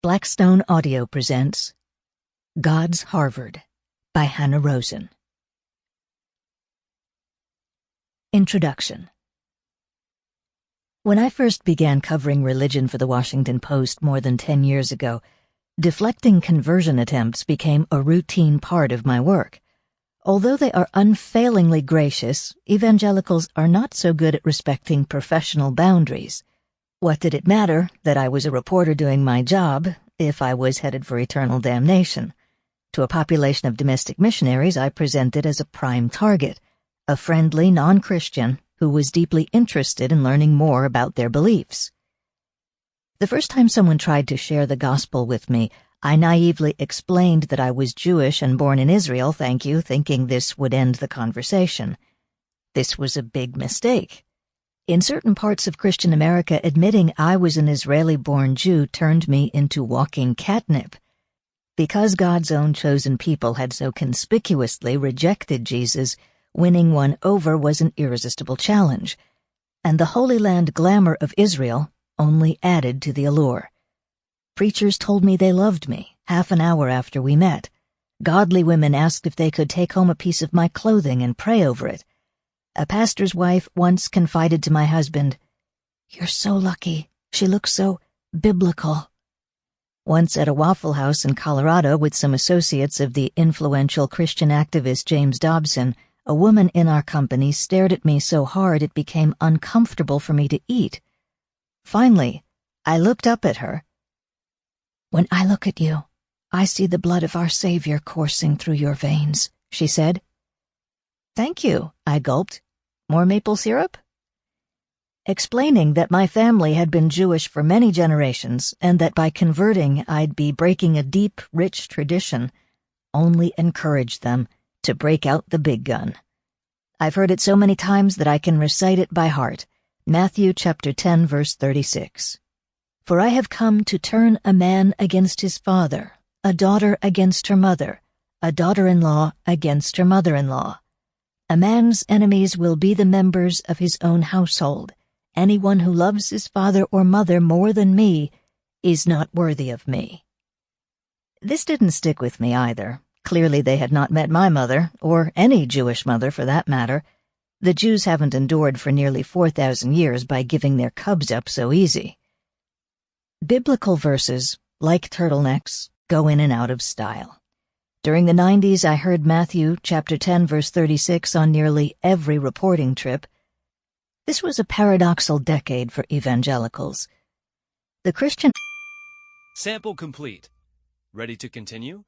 Blackstone Audio presents God's Harvard by Hanna Rosin. Introduction. When I first began covering religion for the Washington Post more than 10 years ago, deflecting conversion attempts became a routine part of my work. Although they are unfailingly gracious, evangelicals are not so good at respecting professional boundaries. What did it matter that I was a reporter doing my job if I was headed for eternal damnation? To a population of domestic missionaries, I presented as a prime target, a friendly non-Christian who was deeply interested in learning more about their beliefs. The first time someone tried to share the gospel with me, I naively explained that I was Jewish and born in Israel, thank you, thinking this would end the conversation. This was a big mistake. In certain parts of Christian America, admitting I was an Israeli-born Jew turned me into walking catnip. Because God's own chosen people had so conspicuously rejected Jesus, winning one over was an irresistible challenge, and the Holy Land glamour of Israel only added to the allure. Preachers told me they loved me half an hour after we met. Godly women asked if they could take home a piece of my clothing and pray over it. A pastor's wife once confided to my husband, "You're so lucky. She looks so biblical." Once at a Waffle House in Colorado with some associates of the influential Christian activist James Dobson, a woman in our company stared at me so hard it became uncomfortable for me to eat. Finally, I looked up at her. "When I look at you, I see the blood of our Savior coursing through your veins," she said. "Thank you," I gulped. "More maple syrup?" Explaining that my family had been Jewish for many generations and that by converting I'd be breaking a deep, rich tradition, only encouraged them to break out the big gun. I've heard it so many times that I can recite it by heart. Matthew chapter 10, verse 36. "For I have come to turn a man against his father, a daughter against her mother, a daughter-in-law against her mother-in-law. A man's enemies will be the members of his own household. Anyone who loves his father or mother more than me is not worthy of me." This didn't stick with me either. Clearly they had not met my mother, or any Jewish mother for that matter. The Jews haven't endured for nearly 4,000 years by giving their cubs up so easy. Biblical verses, like turtlenecks, go in and out of style. During the 90s, I heard Matthew chapter 10, verse 36 on nearly every reporting trip. This was a paradoxical decade for evangelicals. The Christian Sample complete. Ready to continue?